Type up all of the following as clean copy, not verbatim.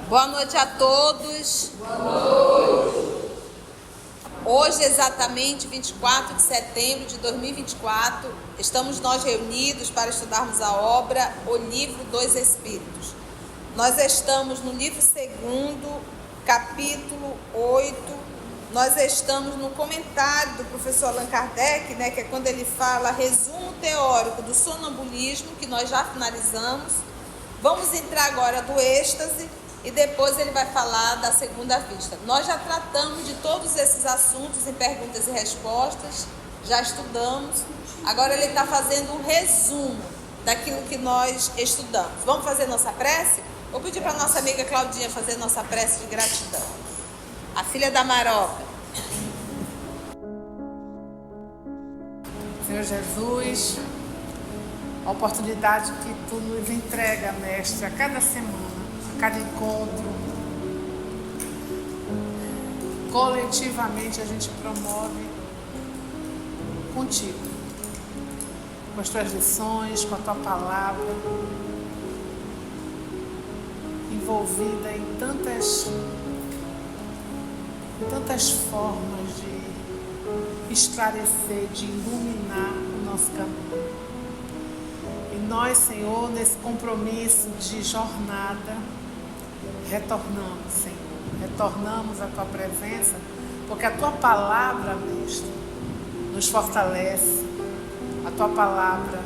Boa noite a todos. Boa noite. Hoje, exatamente 24 de setembro de 2024, estamos nós reunidos para estudarmos a obra O Livro dos Espíritos. Nós estamos no livro 2º, capítulo 8. Nós estamos no comentário do professor Allan Kardec, que é quando ele fala resumo teórico do sonambulismo, que nós já finalizamos. Vamos entrar agora do êxtase e depois ele vai falar da segunda vista. Nós já tratamos de todos esses assuntos em perguntas e respostas, já estudamos. Agora ele está fazendo um resumo daquilo que nós estudamos. Vamos fazer nossa prece? Vou pedir para a nossa amiga Claudinha fazer nossa prece de gratidão. A filha da Maroca. Senhor Jesus, a oportunidade que Tu nos entrega, Mestre, a cada semana, a cada encontro. Coletivamente a gente promove contigo, com as Tuas lições, com a Tua palavra, envolvida em tantas formas de esclarecer, de iluminar o nosso caminho. E nós, Senhor, nesse compromisso de jornada, retornamos, Senhor. Retornamos à Tua presença, porque a Tua palavra, Mestre, nos fortalece. A Tua palavra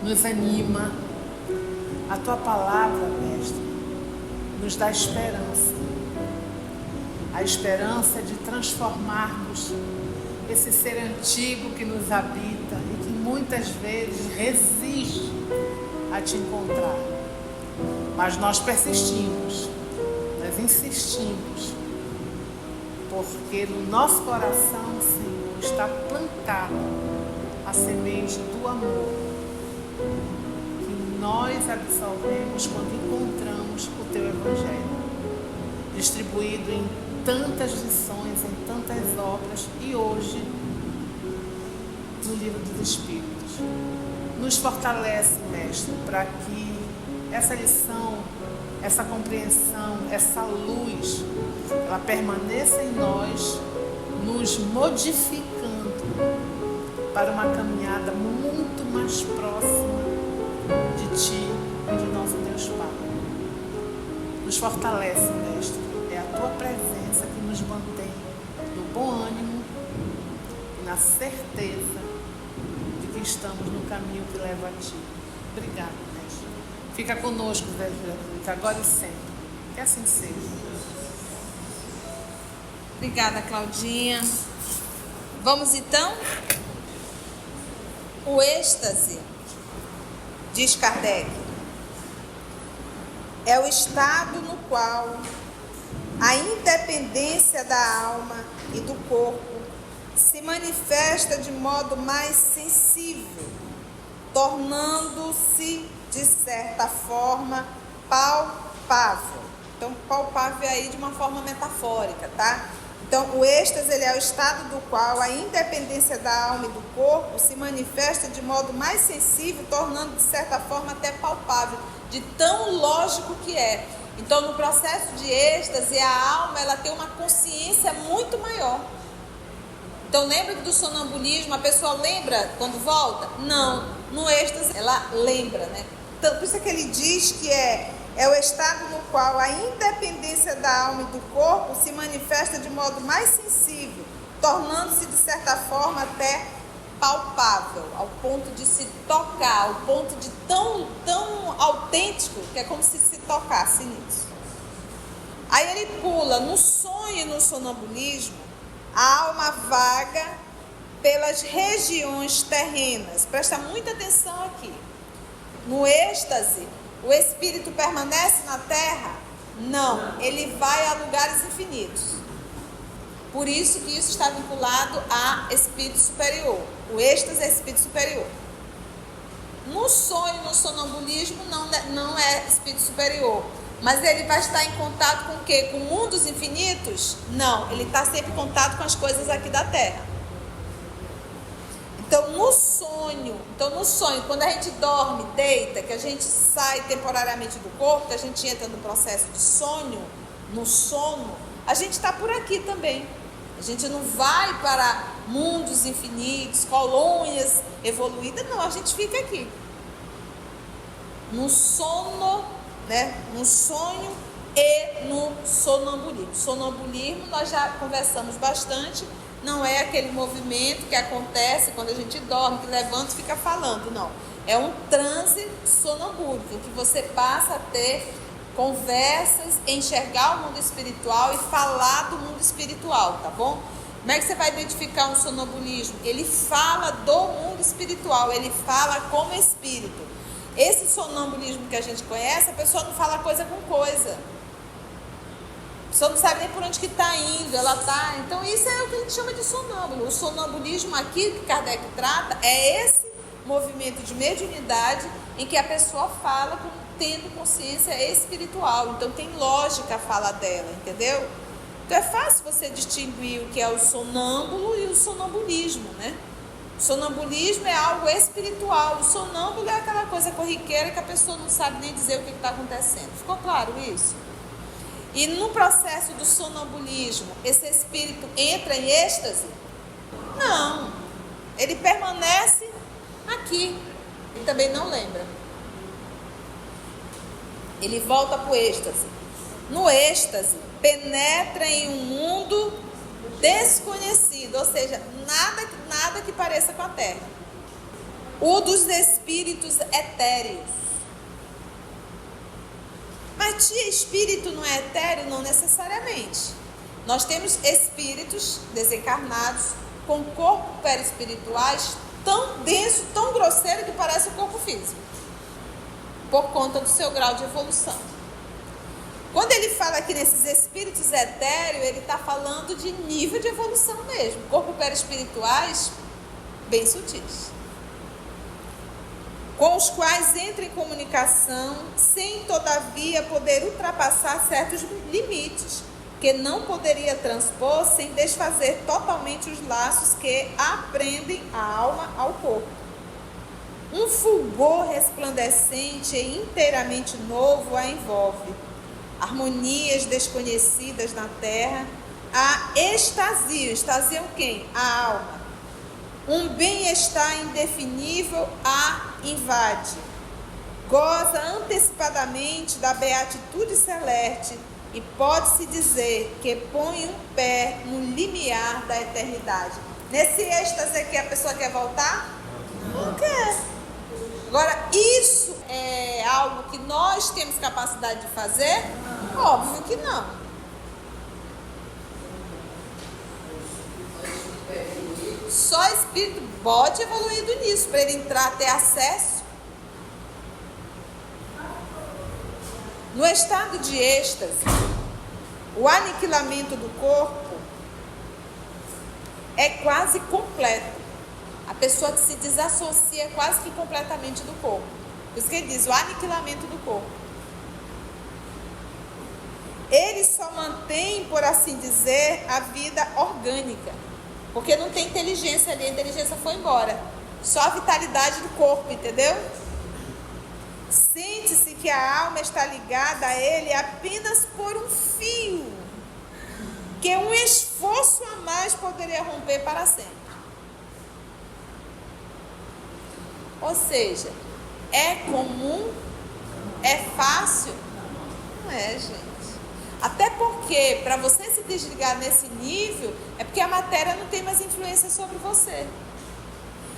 nos anima. A Tua palavra, Mestre, nos dá esperança. A esperança de transformarmos esse ser antigo que nos habita e que muitas vezes resiste a Te encontrar. Mas nós persistimos, nós insistimos, porque no nosso coração, Senhor, está plantada a semente do amor que nós absorvemos quando encontramos o Teu Evangelho, distribuído em tantas lições, em tantas obras, e hoje no Livro dos Espíritos. Nos fortalece, Mestre, para que essa lição, essa compreensão, essa luz, ela permaneça em nós, nos modificando para uma caminhada muito mais próxima de Ti e de nosso Deus Pai. Nos fortalece, Mestre, é a Tua presença que nos mantém no bom ânimo e na certeza de que estamos no caminho que leva a Ti. Obrigada, Mestre. Fica conosco, Jesus, agora e sempre. Que assim seja. Obrigada, Claudinha. Vamos então? O êxtase, diz Kardec, é o estado no qual a independência da alma e do corpo se manifesta de modo mais sensível, tornando-se, de certa forma, palpável. Então, palpável aí de uma forma metafórica, tá? Então, o êxtase ele é o estado do qual a independência da alma e do corpo se manifesta de modo mais sensível, tornando, de certa forma, até palpável, de tão lógico que é. Então, no processo de êxtase, a alma ela tem uma consciência muito maior. Então, lembra do sonambulismo? A pessoa lembra quando volta? Não. No êxtase, ela lembra, né? Então, por isso que ele diz que é o estado no qual a independência da alma e do corpo se manifesta de modo mais sensível, tornando-se, de certa forma, até palpável, ao ponto de se tocar, ao ponto de tão autêntico, que é como se tocasse nisso. Aí ele pula no sonho e no sonambulismo, a alma vaga pelas regiões terrenas. Presta muita atenção aqui. No êxtase, o espírito permanece na terra? Não, ele vai a lugares infinitos. Por isso que isso está vinculado a espírito superior. O êxtase é espírito superior. No sonho, no sonambulismo, não é espírito superior. Mas ele vai estar em contato com o quê? Com mundos infinitos? Não, ele está sempre em contato com as coisas aqui da Terra. Então, Então, no sonho, quando a gente dorme, deita, que a gente sai temporariamente do corpo, que a gente entra no processo de sonho, no sono, a gente está por aqui também. A gente não vai para mundos infinitos, colônias evoluídas, não, a gente fica aqui. No sono, né? No sonho e no sonambulismo. Sonambulismo, nós já conversamos bastante, não é aquele movimento que acontece quando a gente dorme, que levanta e fica falando, não. É um transe sonambúlico, em que você passa a ter conversas, enxergar o mundo espiritual e falar do mundo espiritual, tá bom? Como é que você vai identificar um sonambulismo? Ele fala do mundo espiritual, ele fala como espírito. Esse sonambulismo que a gente conhece, a pessoa não fala coisa com coisa. A pessoa não sabe nem por onde que está indo, ela está... Então isso é o que a gente chama de sonâmbulo. O sonambulismo aqui que Kardec trata é esse movimento de mediunidade em que a pessoa fala tendo consciência espiritual. Então tem lógica a fala dela, entendeu? Então é fácil você distinguir o que é o sonâmbulo e o sonambulismo, né? O sonambulismo é algo espiritual. O sonâmbulo é aquela coisa corriqueira que a pessoa não sabe nem dizer o que está acontecendo. Ficou claro isso? E no processo do sonambulismo, esse espírito entra em êxtase? Não. Ele permanece aqui. Ele também não lembra. Ele volta para o êxtase. No êxtase, penetra em um mundo desconhecido, ou seja, nada que pareça com a Terra. O dos espíritos etéreos. Mas tia, espírito não é etéreo? Não necessariamente. Nós temos espíritos desencarnados com corpos perispirituais tão denso, tão grosseiro que parece o corpo físico, por conta do seu grau de evolução. Quando ele fala aqui nesses espíritos etéreos, ele está falando de nível de evolução mesmo. Corpos perispirituais bem sutis, com os quais entra em comunicação, sem todavia poder ultrapassar certos limites, que não poderia transpor sem desfazer totalmente os laços que aprendem a alma ao corpo. Um fulgor resplandecente e inteiramente novo a envolve. Harmonias desconhecidas na terra a extasiam. Extasiam quem? A alma. Um bem-estar indefinível a invade. Goza antecipadamente da beatitude celeste e pode-se dizer que põe um pé no limiar da eternidade. Nesse êxtase aqui a pessoa quer voltar? Não quer. Agora, isso é algo que nós temos capacidade de fazer? Óbvio que não. Só espírito pode evoluído nisso, para ele entrar, ter acesso. No estado de êxtase, o aniquilamento do corpo é quase completo. A pessoa que se desassocia quase que completamente do corpo. Por isso que ele diz, o aniquilamento do corpo. Ele só mantém, por assim dizer, a vida orgânica. Porque não tem inteligência ali, a inteligência foi embora. Só a vitalidade do corpo, entendeu? Sente-se que a alma está ligada a ele apenas por um fio, que um esforço a mais poderia romper para sempre. Ou seja, é comum? É fácil? Não é, gente. Até porque, para você se desligar nesse nível, é porque a matéria não tem mais influência sobre você.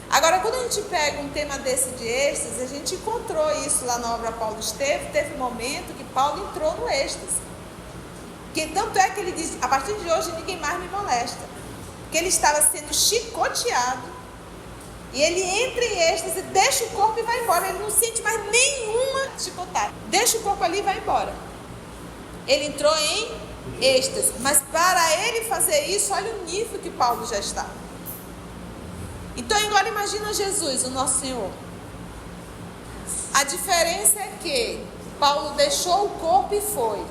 Agora, quando a gente pega um tema desse de êxtase, a gente encontrou isso lá na obra Paulo Estevam, teve um momento que Paulo entrou no êxtase. Que tanto é que ele diz, a partir de hoje ninguém mais me molesta. Porque ele estava sendo chicoteado. E ele entra em êxtase, deixa o corpo e vai embora. Ele não sente mais nenhuma chicotada. Deixa o corpo ali e vai embora. Ele entrou em êxtase. Mas para ele fazer isso, olha o nível que Paulo já está. Então agora imagina Jesus, o nosso Senhor. A diferença é que Paulo deixou o corpo e foi.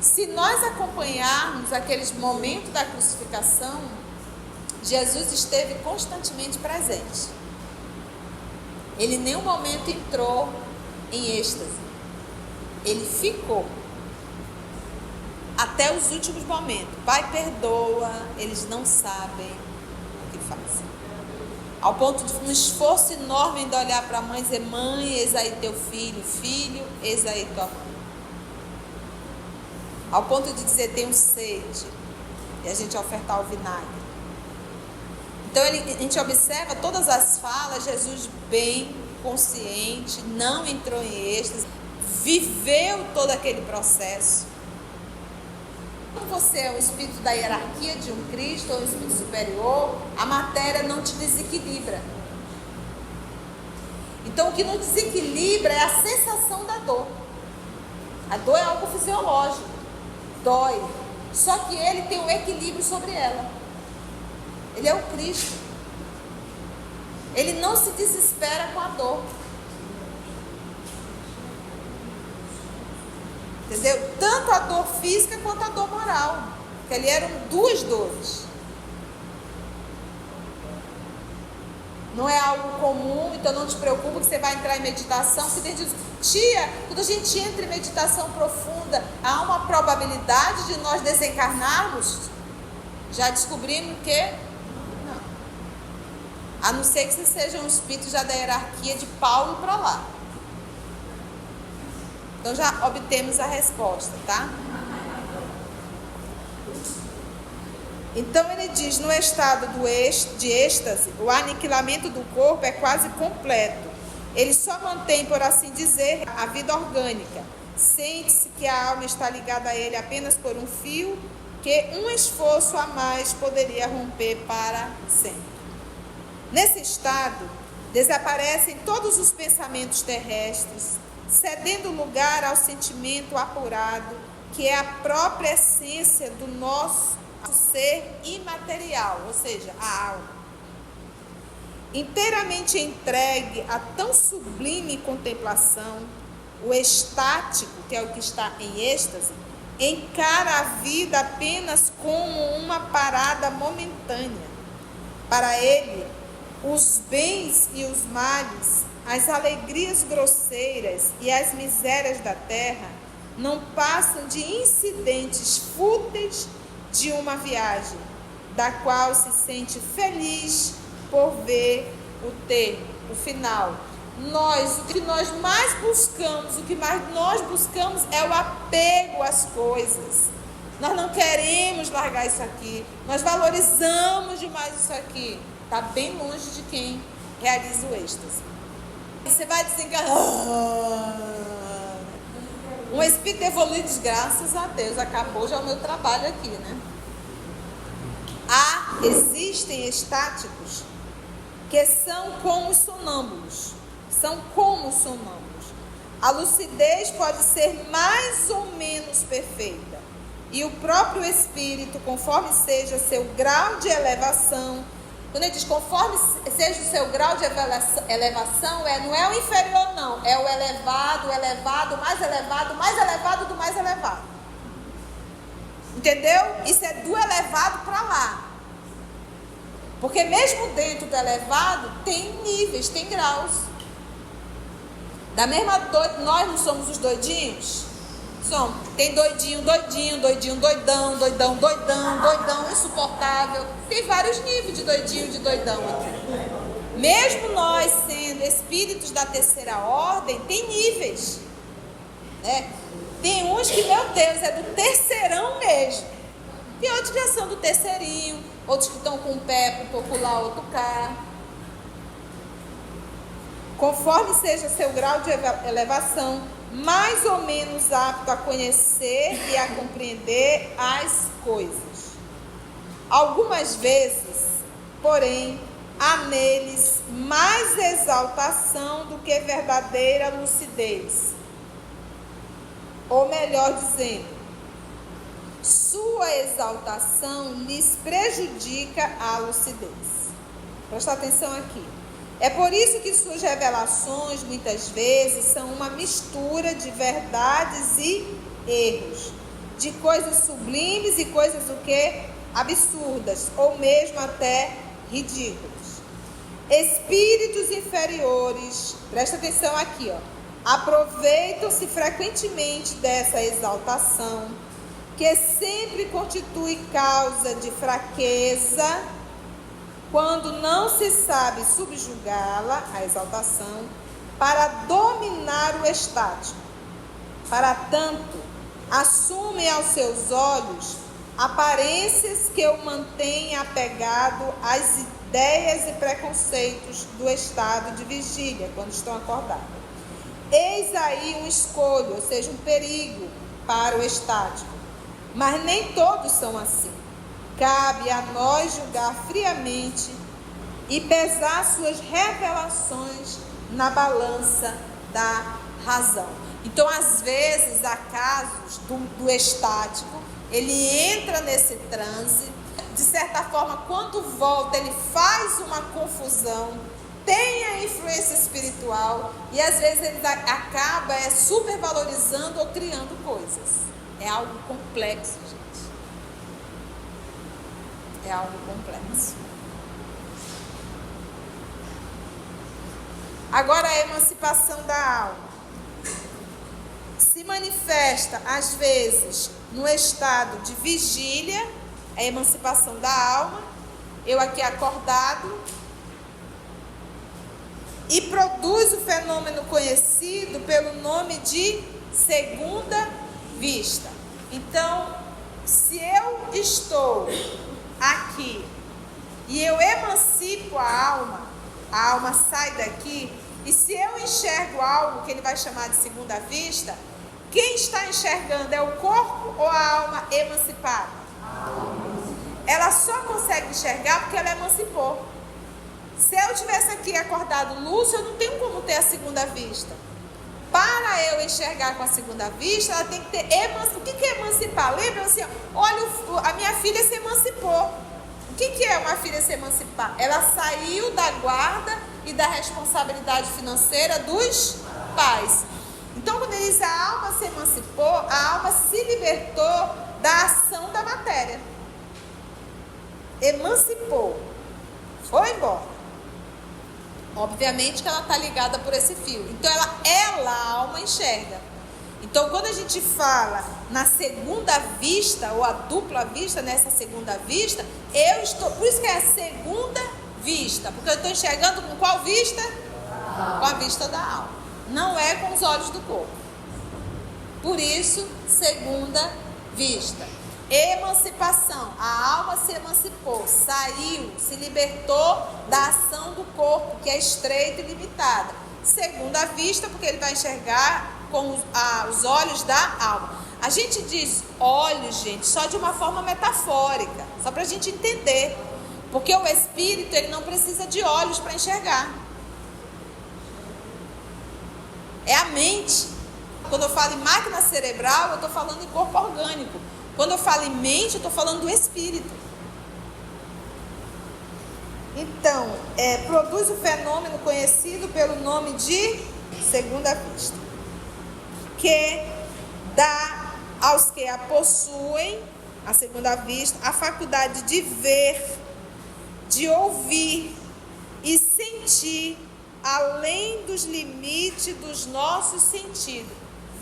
Se nós acompanharmos aqueles momentos da crucificação, Jesus esteve constantemente presente. Ele em nenhum momento entrou em êxtase. Ele ficou até os últimos momentos. Pai, perdoa, eles não sabem o que fazem. Ao ponto de um esforço enorme de olhar para a mãe e dizer: mãe, eis aí teu filho, filho, eis aí tua mãe. Ao ponto de dizer: tenho sede, e a gente ofertar o vinagre. Então a gente observa todas as falas, Jesus bem consciente, não entrou em êxtase, viveu todo aquele processo. Quando você é o espírito da hierarquia de um Cristo ou um espírito superior, a matéria não te desequilibra. Então o que nos desequilibra é a sensação da dor. A dor é algo fisiológico, dói, só que ele tem um equilíbrio sobre ela. Ele é o Cristo. Ele não se desespera com a dor. Entendeu? Tanto a dor física quanto a dor moral. Porque ali eram duas dores. Não é algo comum, então não te preocupa que você vai entrar em meditação. Porque Deus diz: tia, quando a gente entra em meditação profunda, há uma probabilidade de nós desencarnarmos? Já descobrimos que a não ser que você seja um espírito já da hierarquia de Paulo para lá. Então já obtemos a resposta, tá? Então ele diz: no estado de êxtase, o aniquilamento do corpo é quase completo. Ele só mantém, por assim dizer, a vida orgânica. Sente-se que a alma está ligada a ele apenas por um fio, que um esforço a mais poderia romper para sempre. Nesse estado, desaparecem todos os pensamentos terrestres, cedendo lugar ao sentimento apurado, que é a própria essência do nosso ser imaterial, ou seja, a alma. Inteiramente entregue a tão sublime contemplação, o estático, que é o que está em êxtase, encara a vida apenas como uma parada momentânea. Para ele, os bens e os males, as alegrias grosseiras e as misérias da terra não passam de incidentes fúteis de uma viagem, da qual se sente feliz por ver o termo, o final. O que nós mais buscamos, é o apego às coisas. Nós não queremos largar isso aqui, nós valorizamos demais isso aqui. Está bem longe de quem realiza o êxtase. Você vai desencarnar. Um espírito evoluído, graças a Deus, acabou já o meu trabalho aqui, né? Existem estáticos que são como sonâmbulos. A lucidez pode ser mais ou menos perfeita. E o próprio espírito, conforme seja seu grau de elevação, quando ele diz conforme seja o seu grau de elevação, não é o inferior não, é o elevado, mais elevado, mais elevado do mais elevado. Entendeu? Isso é do elevado para lá. Porque mesmo dentro do elevado tem níveis, tem graus. Da mesma nós não somos os doidinhos? Somos. Tem doidinho, doidão, insuportável. Tem vários níveis de doidinho, de doidão aqui. Mesmo nós sendo espíritos da terceira ordem, tem níveis, né? Tem uns que, meu Deus, é do terceirão mesmo. Tem outros que são do terceirinho, outros que estão com um pé um pouco lá, outro cá. Conforme seja seu grau de elevação, mais ou menos apto a conhecer e a compreender as coisas. Algumas vezes, porém, há neles mais exaltação do que verdadeira lucidez. Ou melhor dizendo, sua exaltação lhes prejudica a lucidez. Presta atenção aqui. É por isso que suas revelações, muitas vezes, são uma mistura de verdades e erros, de coisas sublimes e coisas o quê? absurdas ou mesmo até ridículas. Espíritos inferiores, presta atenção aqui, aproveitam-se frequentemente dessa exaltação, que sempre constitui causa de fraqueza, quando não se sabe subjugá-la, a exaltação, para dominar o estático. Para tanto, assume aos seus olhos aparências que o mantêm apegado às ideias e preconceitos do estado de vigília, quando estão acordados. Eis aí um escolho, ou seja, um perigo para o estático. Mas nem todos são assim. Cabe a nós julgar friamente e pesar suas revelações na balança da razão. Então, às vezes, há casos do estático, ele entra nesse transe, de certa forma, quando volta, ele faz uma confusão, tem a influência espiritual e, às vezes, ele acaba supervalorizando ou criando coisas. É algo complexo, gente. É algo complexo. Agora, a emancipação da alma se manifesta, às vezes, no estado de vigília, a emancipação da alma, eu aqui acordado, e produz o fenômeno conhecido pelo nome de segunda vista. Então, se eu estou aqui e eu emancipo a alma sai daqui, e se eu enxergo algo que ele vai chamar de segunda vista, quem está enxergando é o corpo ou a alma emancipada? Ela só consegue enxergar porque ela emancipou. Se eu tivesse aqui acordado Lúcia, eu não tenho como ter a segunda vista. Para eu enxergar com a segunda vista, ela tem que ter o que é emancipar? Lembra assim, olha, a minha filha se emancipou. O que é uma filha se emancipar? Ela saiu da guarda e da responsabilidade financeira dos pais. Então, quando ele diz a alma se emancipou, a alma se libertou da ação da matéria. Emancipou. Foi embora. Obviamente que ela está ligada por esse fio. Então, a alma enxerga. Então, quando a gente fala na segunda vista, ou a dupla vista, nessa segunda vista, por isso que é a segunda vista, porque eu estou enxergando com qual vista? Com a vista da alma. Não é com os olhos do corpo. Por isso, segunda vista. Emancipação. A alma se emancipou, saiu, se libertou da ação do corpo, que é estreita e limitada. Segunda vista, porque ele vai enxergar com os olhos da alma. A gente diz olhos, gente, só de uma forma metafórica, só para a gente entender. Porque o espírito, ele não precisa de olhos para enxergar. É a mente. Quando eu falo em máquina cerebral, eu estou falando em corpo orgânico. Quando eu falo em mente, eu estou falando do espírito. Então, produz o fenômeno conhecido pelo nome de segunda vista, que dá aos que a possuem, a segunda vista, a faculdade de ver, de ouvir e sentir além dos limites dos nossos sentidos.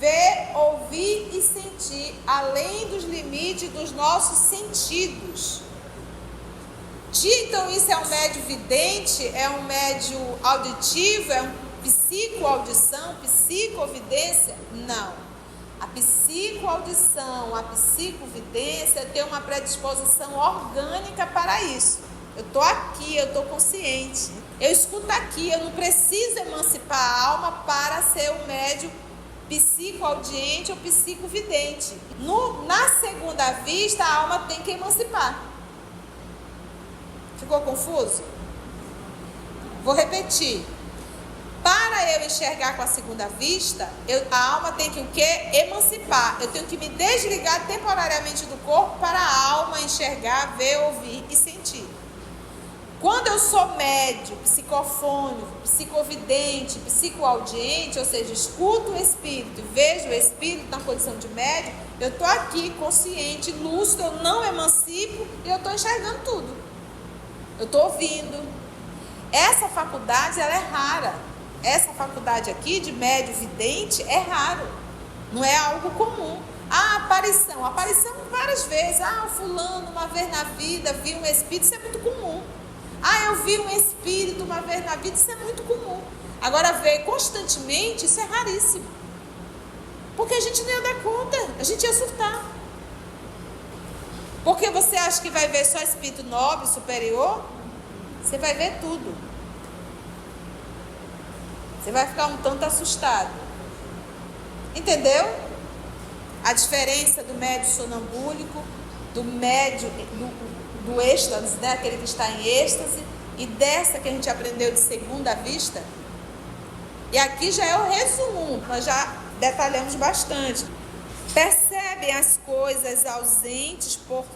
Ver, ouvir e sentir além dos limites dos nossos sentidos. Então, isso é um médio vidente, é um médio auditivo, é um psicoaudição, psicovidência? Não. A psicoaudição, a psicovidência tem uma predisposição orgânica para isso. Eu estou aqui, eu estou consciente. Eu escuto aqui, eu não preciso emancipar a alma para ser um médio psicoaudiente ou psicovidente. Na segunda vista, a alma tem que emancipar. Ficou confuso? Vou repetir. Para eu enxergar com a segunda vista, a alma tem que o quê? Emancipar. Eu tenho que me desligar temporariamente do corpo para a alma enxergar, ver, ouvir e sentir. Quando eu sou médium, psicofônico, psicovidente, psicoaudiente, ou seja, escuto o espírito, vejo o espírito na condição de médium, eu estou aqui consciente, lúcido, eu não emancipo e eu estou enxergando tudo. Eu estou ouvindo. Essa faculdade, ela é rara. Essa faculdade aqui de médium vidente é raro. Não é algo comum. Aparição várias vezes. O fulano uma vez na vida viu um espírito, isso é muito comum. Eu vi um espírito uma vez na vida, isso é muito comum. Agora ver constantemente, isso é raríssimo. Porque a gente não ia dar conta, a gente ia surtar. Porque você acha que vai ver só espírito nobre, superior? Você vai ver tudo. Você vai ficar um tanto assustado. Entendeu? A diferença do médium sonambúlico, do médium, do êxtase, né? Aquele que está em êxtase, e dessa que a gente aprendeu de segunda vista. E aqui já é o resumo, nós já detalhamos bastante. Percebem as coisas ausentes por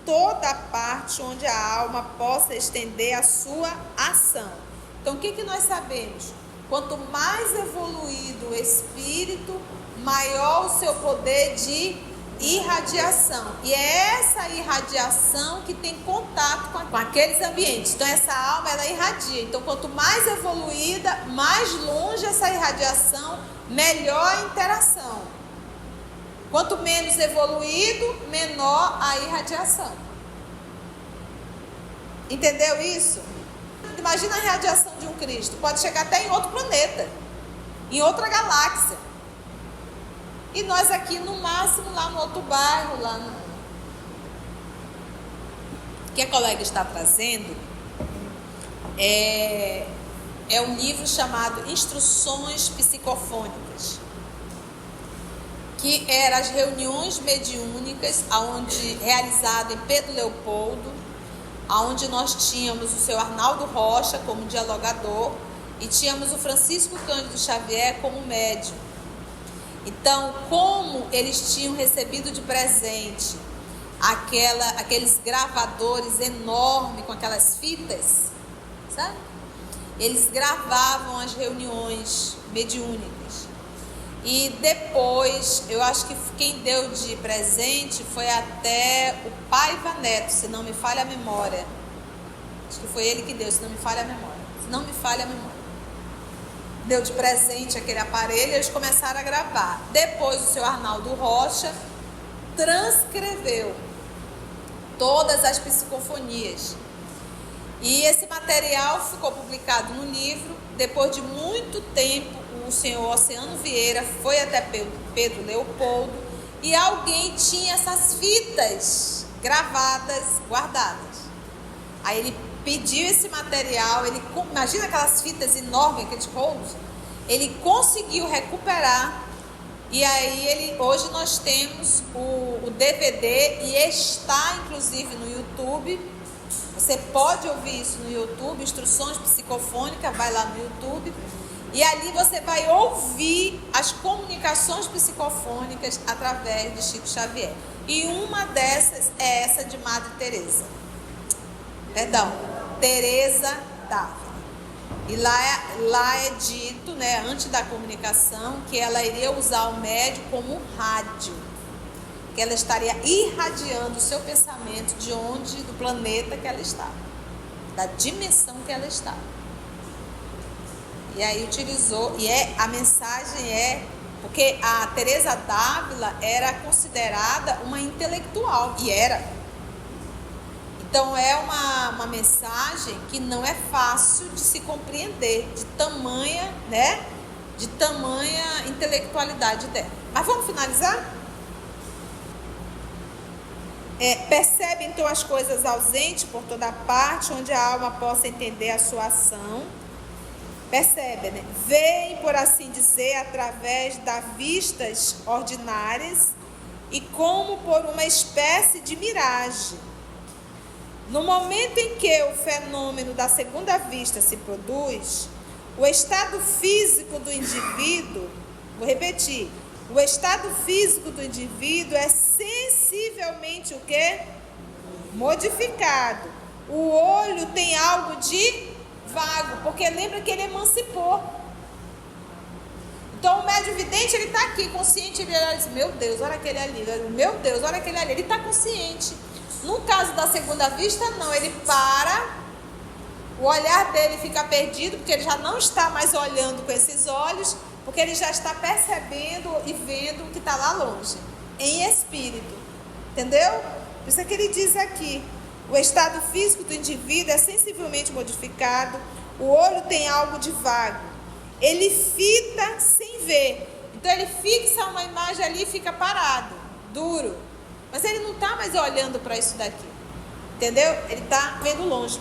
toda a parte onde a alma possa estender a sua ação. Então, o que nós sabemos? Quanto mais evoluído o espírito, maior o seu poder de irradiação. E é essa irradiação que tem contato com aqueles ambientes. Então, essa alma, ela irradia. Então, quanto mais evoluída, mais longe essa irradiação, melhor a interação. Quanto menos evoluído, menor a irradiação. Entendeu isso? Imagina a radiação de um Cristo. Pode chegar até em outro planeta, em outra galáxia. E nós aqui, no máximo, lá no outro bairro, O que a colega está trazendo é um livro chamado Instruções Psicofônicas, que eram as reuniões mediúnicas realizado em Pedro Leopoldo, onde nós tínhamos o seu Arnaldo Rocha como dialogador e tínhamos o Francisco Cândido Xavier como médium. Então, como eles tinham recebido de presente aqueles gravadores enormes com aquelas fitas, sabe? Eles gravavam as reuniões mediúnicas. E depois, eu acho que quem deu de presente foi até o Paiva Neto, se não me falha a memória. Acho que foi ele que deu, se não me falha a memória. Deu de presente aquele aparelho e eles começaram a gravar. Depois o seu Arnaldo Rocha transcreveu todas as psicofonias. E esse material ficou publicado no livro. Depois de muito tempo, o senhor Oceano Vieira foi até Pedro Leopoldo e alguém tinha essas fitas gravadas, guardadas. Aí ele pediu esse material, imagina aquelas fitas enormes, aqueles rolos, ele conseguiu recuperar. E aí hoje nós temos o DVD e está inclusive no YouTube. Você pode ouvir isso no YouTube, Instruções Psicofônicas, vai lá no YouTube. E ali você vai ouvir as comunicações psicofônicas através de Chico Xavier. E uma dessas é essa de Madre Teresa. Teresa Dávila. E lá é dito, né, antes da comunicação, que ela iria usar o médium como um rádio. Que ela estaria irradiando o seu pensamento do planeta que ela estava, da dimensão que ela estava. E aí utilizou, a mensagem porque a Teresa Dávila era considerada uma intelectual, e era. Então é uma mensagem que não é fácil de se compreender, de tamanha intelectualidade dela. Mas vamos finalizar? Percebe então as coisas ausentes por toda parte, onde a alma possa entender a sua ação. Percebe, né? Veem, por assim dizer, através das vistas ordinárias e como por uma espécie de miragem. No momento em que o fenômeno da segunda vista se produz, o estado físico do indivíduo, vou repetir, o estado físico do indivíduo é sensivelmente o quê? Modificado, O olho tem algo de vago, porque lembra que ele emancipou. Então o médium vidente, ele está aqui consciente, ele olha e diz, meu Deus, olha aquele ali, meu Deus, olha aquele ali, ele está consciente. No caso da segunda vista, não, ele para, o olhar dele fica perdido, porque ele já não está mais olhando com esses olhos, porque ele já está percebendo e vendo o que está lá longe, em espírito, entendeu? Por isso é que ele diz aqui, o estado físico do indivíduo é sensivelmente modificado, o olho tem algo de vago, ele fita sem ver, então ele fixa uma imagem ali e fica parado, duro, mas ele não está mais olhando para isso daqui, entendeu? Ele está vendo longe.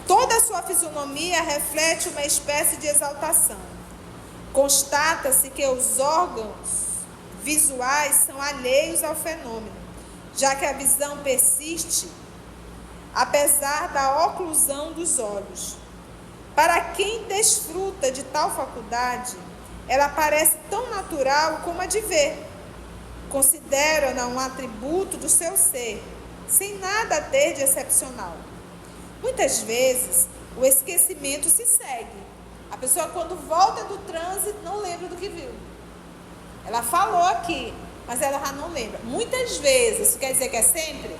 Toda a sua fisionomia reflete uma espécie de exaltação. Constata-se que os órgãos visuais são alheios ao fenômeno, já que a visão persiste, apesar da oclusão dos olhos. Para quem desfruta de tal faculdade, ela parece tão natural como a de ver. Considera-na um atributo do seu ser, sem nada a ter de excepcional. Muitas vezes, o esquecimento se segue. A pessoa, quando volta do transe, não lembra do que viu. Ela falou aqui, mas ela já não lembra. Muitas vezes, isso quer dizer que é sempre?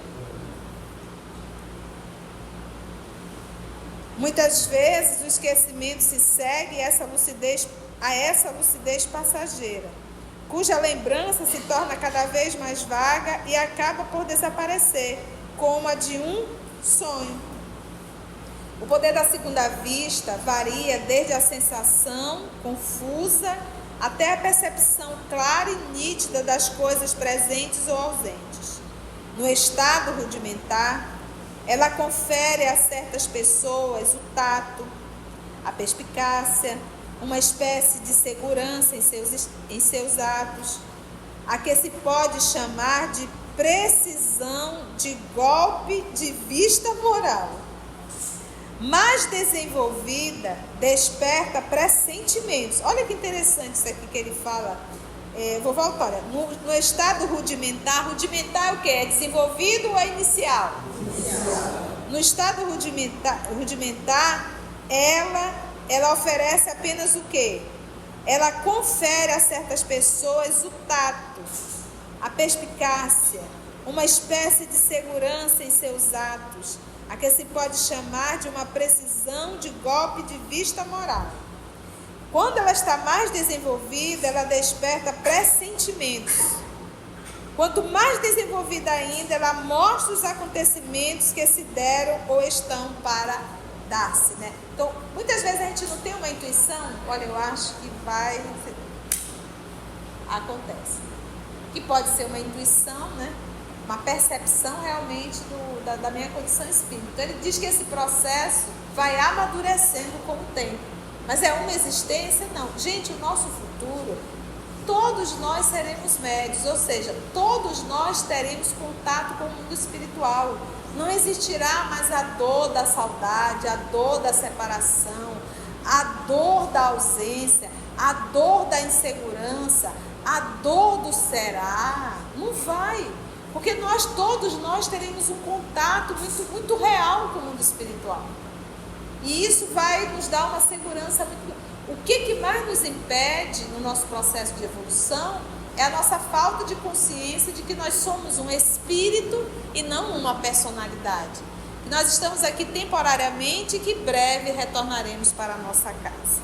Muitas vezes o esquecimento se segue a essa lucidez passageira, cuja lembrança se torna cada vez mais vaga e acaba por desaparecer, como a de um sonho. O poder da segunda vista varia desde a sensação confusa até a percepção clara e nítida das coisas presentes ou ausentes. No estado rudimentar, ela confere a certas pessoas o tato, a perspicácia, uma espécie de segurança em seus atos, a que se pode chamar de precisão de golpe de vista moral. Mais desenvolvida, desperta pressentimentos. Olha que interessante isso aqui que ele fala. Vou voltar, olha. No estado rudimentar, rudimentar é o quê? É desenvolvido ou é inicial? No estado rudimentar, ela oferece apenas o quê? Ela confere a certas pessoas o tato, a perspicácia, uma espécie de segurança em seus atos, a que se pode chamar de uma precisão de golpe de vista moral. Quando ela está mais desenvolvida, ela desperta pressentimentos. Quanto mais desenvolvida ainda, ela mostra os acontecimentos que se deram ou estão para dar-se, né? Então, muitas vezes a gente não tem uma intuição, olha, eu acho que vai... Acontece. Que pode ser uma intuição, né? Uma percepção realmente da minha condição espírita. Então, ele diz que esse processo vai amadurecendo com o tempo. Mas é uma existência? Não. Gente, o nosso futuro, todos nós seremos médios, ou seja, todos nós teremos contato com o mundo espiritual. Não existirá mais a dor da saudade, a dor da separação, a dor da ausência, a dor da insegurança, a dor do será. Não vai. Porque todos nós teremos um contato muito, muito real com o mundo espiritual. E isso vai nos dar uma segurança muito... O que mais nos impede no nosso processo de evolução é a nossa falta de consciência de que nós somos um espírito e não uma personalidade. Que nós estamos aqui temporariamente e que breve retornaremos para a nossa casa.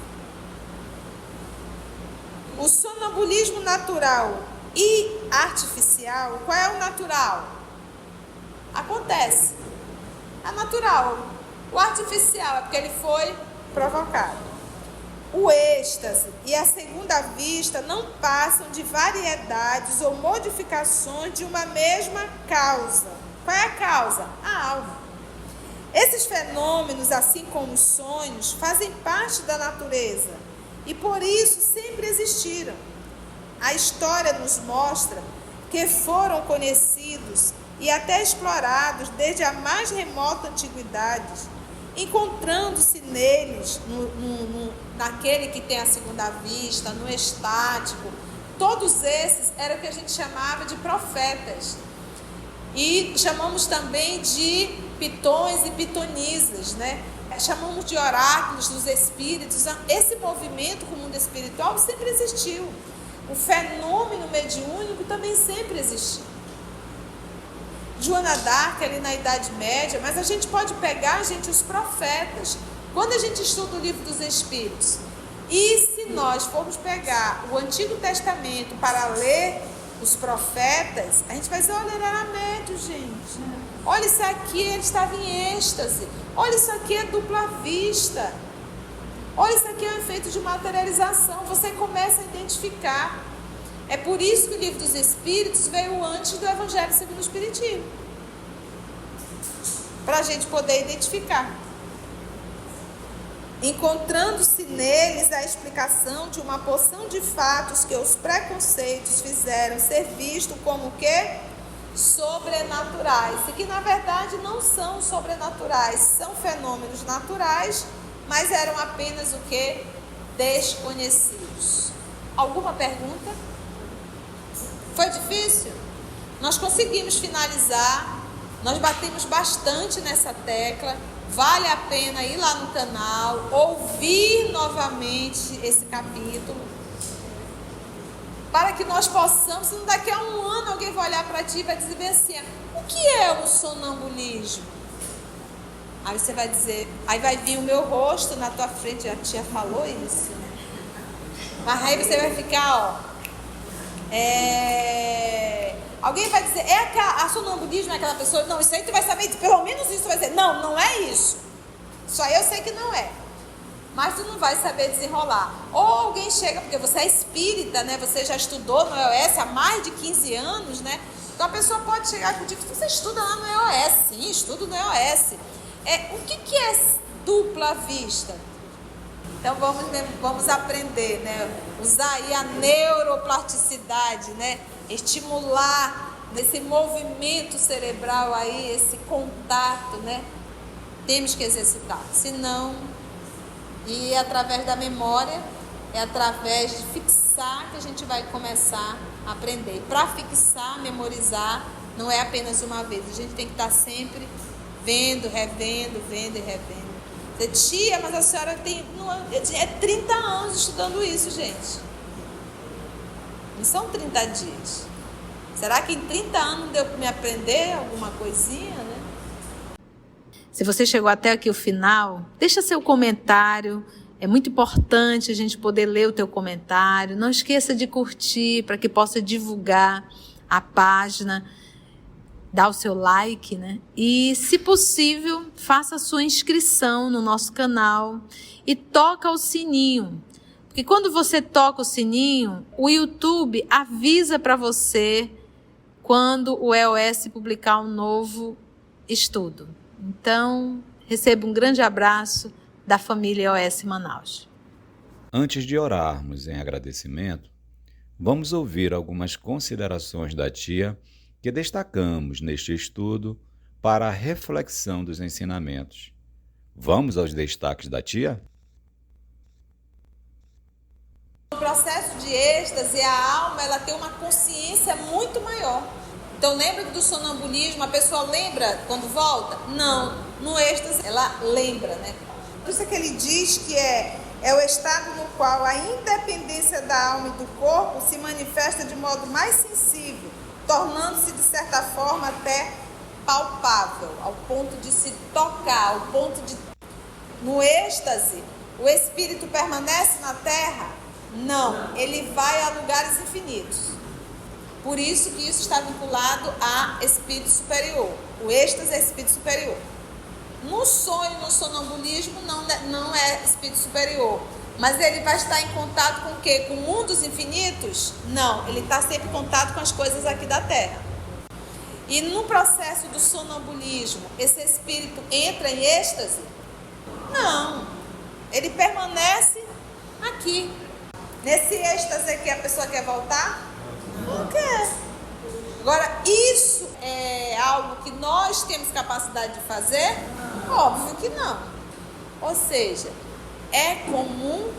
O sonambulismo natural e artificial, qual é o natural? Acontece. É natural. O artificial é porque ele foi provocado. O êxtase e a segunda vista não passam de variedades ou modificações de uma mesma causa. Qual é a causa? A alma. Esses fenômenos, assim como os sonhos, fazem parte da natureza e por isso sempre existiram. A história nos mostra que foram conhecidos e até explorados desde a mais remota antiguidade, encontrando-se neles, naquele que tem a segunda vista, no estático. Todos esses eram o que a gente chamava de profetas. E chamamos também de pitões e pitonisas, né? Chamamos de oráculos dos espíritos. Esse movimento com o mundo espiritual sempre existiu. O fenômeno mediúnico também sempre existiu. Joana d'Arc ali na Idade Média, mas a gente pode pegar, gente, os profetas. Quando a gente estuda o Livro dos Espíritos, e se nós formos pegar o Antigo Testamento para ler os profetas, a gente vai dizer, olha, ele era médio, gente. Olha isso aqui, ele estava em êxtase. Olha isso aqui, é dupla vista. Olha isso aqui, é um efeito de materialização. Você começa a identificar. É por isso que o Livro dos Espíritos veio antes do Evangelho segundo o Espiritismo, para a gente poder identificar. Encontrando-se neles a explicação de uma porção de fatos que os preconceitos fizeram ser visto como o quê? Sobrenaturais, e que na verdade não são sobrenaturais, são fenômenos naturais, mas eram apenas o quê? Desconhecidos. Alguma pergunta? Foi difícil? Nós conseguimos finalizar, nós batemos bastante nessa tecla. Vale a pena ir lá no canal, ouvir novamente esse capítulo, para que nós possamos, se daqui a um ano alguém vai olhar para ti e vai dizer assim, o que é o sonambulismo? Aí você vai dizer, aí vai vir o meu rosto na tua frente, a tia falou isso, mas aí você vai ficar, alguém vai dizer, a sonambulismo é aquela pessoa, não, isso aí tu vai saber, pelo menos isso tu vai dizer, não, não é isso. Isso aí eu sei que não é. Mas tu não vai saber desenrolar. Ou alguém chega, porque você é espírita, né? Você já estudou no EOS há mais de 15 anos, né? Então a pessoa pode chegar contigo, você estuda lá no EOS, sim, estudo no EOS. O que é dupla vista? Então vamos aprender, né? Usar aí a neuroplasticidade, né? Estimular esse movimento cerebral aí, esse contato, né? Temos que exercitar, senão, e através da memória, é através de fixar que a gente vai começar a aprender. Para fixar, memorizar, não é apenas uma vez, a gente tem que estar sempre vendo, revendo, vendo e revendo. Tia, mas a senhora tem 30 anos estudando isso, gente. Não são 30 dias. Será que em 30 anos deu para me aprender alguma coisinha, né? Se você chegou até aqui o final, deixa seu comentário. É muito importante a gente poder ler o teu comentário. Não esqueça de curtir para que possa divulgar a página. Dá o seu like, né? E, se possível, faça a sua inscrição no nosso canal e toca o sininho. Porque quando você toca o sininho, o YouTube avisa para você quando o EOS publicar um novo estudo. Então, receba um grande abraço da família EOS Manaus. Antes de orarmos em agradecimento, vamos ouvir algumas considerações da tia que destacamos neste estudo para a reflexão dos ensinamentos. Vamos aos destaques da tia? No processo de êxtase, a alma ela tem uma consciência muito maior. Então, lembra do sonambulismo? A pessoa lembra quando volta? Não. No êxtase, ela lembra, né? Por isso é que ele diz que é o estado no qual a independência da alma e do corpo se manifesta de modo mais sensível, tornando-se, de certa forma, até palpável, ao ponto de se tocar, ao ponto de... No êxtase, o espírito permanece na terra? Não, ele vai a lugares infinitos. Por isso que isso está vinculado a espírito superior. O êxtase é espírito superior. No sonho, no sonambulismo, não é espírito superior. Mas ele vai estar em contato com o quê? Com mundos infinitos? Não, ele está sempre em contato com as coisas aqui da Terra. E no processo do sonambulismo, esse espírito entra em êxtase? Não, ele permanece aqui. Nesse êxtase aqui, a pessoa quer voltar? Não quer. Agora, isso é algo que nós temos capacidade de fazer? Óbvio que não. Ou seja, é comum?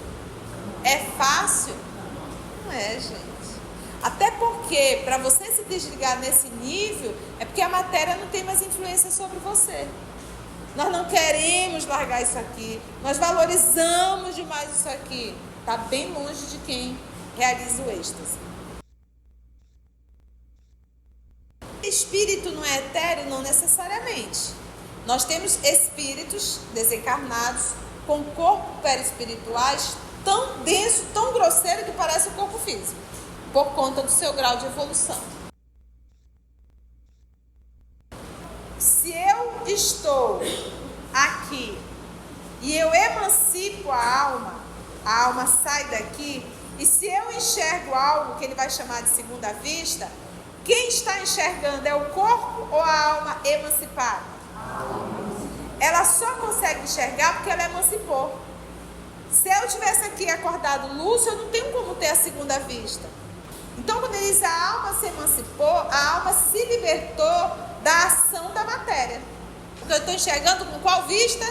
É fácil? Não é, gente. Até porque Porque para você se desligar nesse nível, é porque a matéria não tem mais influência sobre você. Nós não queremos largar isso aqui. Nós valorizamos demais isso aqui. Está bem longe de quem realiza o êxtase. Espírito não é etéreo? Não necessariamente. Nós temos espíritos desencarnados com corpos perispirituais tão denso, tão grosseiro que parece o corpo físico, por conta do seu grau de evolução. Se eu estou aqui e eu emancipo a alma sai daqui, e se eu enxergo algo que ele vai chamar de segunda vista, quem está enxergando é o corpo ou a alma emancipada? Ela só consegue enxergar porque ela emancipou. Se eu tivesse aqui acordado lúcido, eu não tenho como ter a segunda vista. Então, quando ele diz a alma se emancipou, a alma se libertou da ação da matéria. Porque eu estou enxergando com qual vista?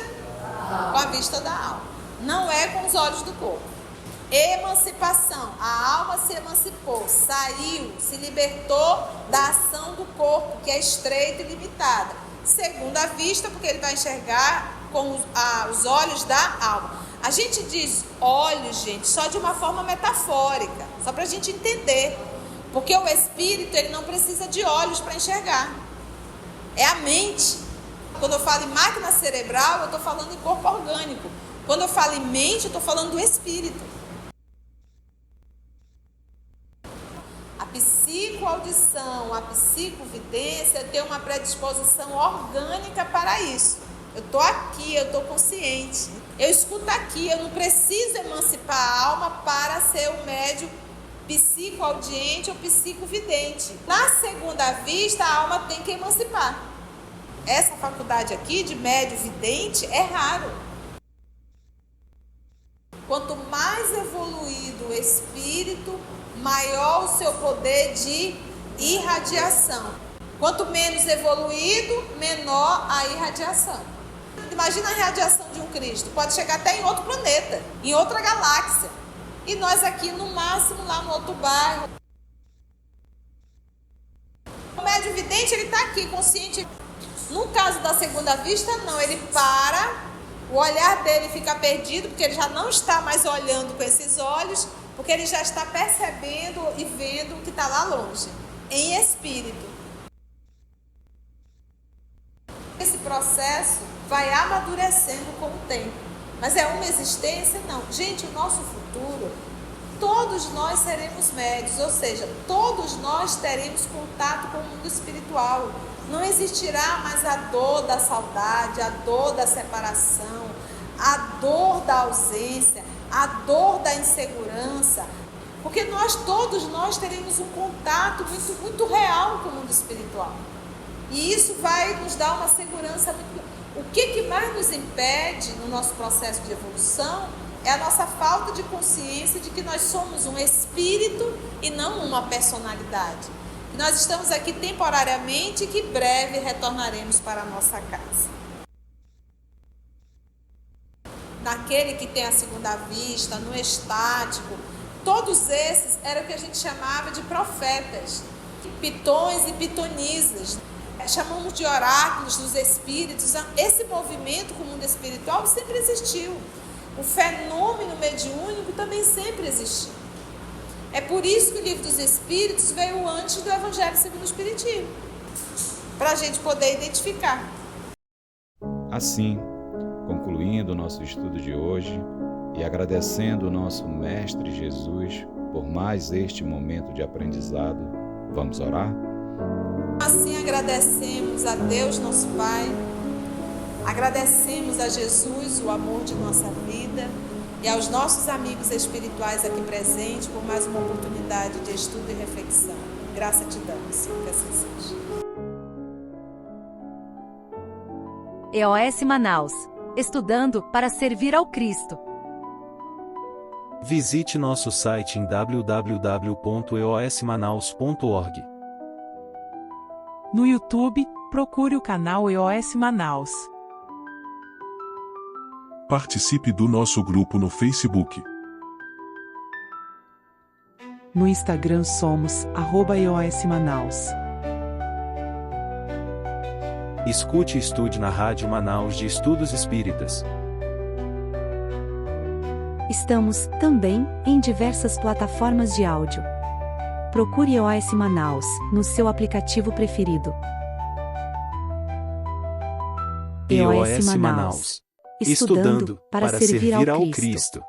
Com a vista da alma. Não é com os olhos do corpo. Emancipação. A alma se emancipou, saiu, se libertou da ação do corpo, que é estreita e limitada. Segunda vista, porque ele vai enxergar com os olhos da alma. A gente diz olhos, gente, só de uma forma metafórica, só para a gente entender. Porque o espírito, ele não precisa de olhos para enxergar. É a mente. Quando eu falo em máquina cerebral, eu estou falando em corpo orgânico. Quando eu falo em mente, eu estou falando do espírito. A psicoaudição, a psicovidência tem uma predisposição orgânica para isso. Eu estou aqui, eu estou consciente. Eu escuto aqui, eu não preciso emancipar a alma para ser o médium psicoaudiente ou psicovidente. Na segunda vista, a alma tem que emancipar. Essa faculdade aqui de médium vidente é raro. Quanto mais evoluído o espírito, maior o seu poder de irradiação. Quanto menos evoluído, menor a irradiação. Imagina a radiação de um Cristo. Pode chegar até em outro planeta, em outra galáxia. E nós aqui, no máximo, lá no outro bairro. O médium vidente, ele está aqui, consciente. No caso da segunda vista, não. Ele para, o olhar dele fica perdido, porque ele já não está mais olhando com esses olhos, porque ele já está percebendo e vendo o que está lá longe, em espírito. Esse processo vai amadurecendo com o tempo. Mas é uma existência? Não. Gente, o nosso futuro, todos nós seremos médios, ou seja, todos nós teremos contato com o mundo espiritual. Não existirá mais a dor da saudade, a dor da separação, a dor da ausência, a dor da insegurança, porque todos nós teremos um contato muito, muito real com o mundo espiritual. E isso vai nos dar uma segurança muito. O que mais nos impede no nosso processo de evolução é a nossa falta de consciência de que nós somos um espírito e não uma personalidade. E nós estamos aqui temporariamente e que breve retornaremos para a nossa casa. Naquele que tem a segunda vista, no estático, todos esses eram o que a gente chamava de profetas, pitões e pitonisas. Chamamos de oráculos dos espíritos. Esse movimento com o mundo espiritual sempre existiu. O fenômeno mediúnico também sempre existiu. É por isso que o Livro dos Espíritos veio antes do Evangelho segundo o Espiritismo, para a gente poder identificar. Assim, concluindo o nosso estudo de hoje e agradecendo o nosso Mestre Jesus por mais este momento de aprendizado, vamos orar? Assim agradecemos a Deus, nosso Pai, agradecemos a Jesus, o amor de nossa vida, e aos nossos amigos espirituais aqui presentes por mais uma oportunidade de estudo e reflexão. Graça te damos, que assim seja. EOS Manaus, estudando para servir ao Cristo. Visite nosso site em www.eosmanaus.org. No YouTube, procure o canal EOS Manaus. Participe do nosso grupo no Facebook. No Instagram somos @EOSManaus. Escute e estude na Rádio Manaus de Estudos Espíritas. Estamos, também, em diversas plataformas de áudio. Procure EOS Manaus, no seu aplicativo preferido. EOS Manaus. Estudando para servir ao Cristo.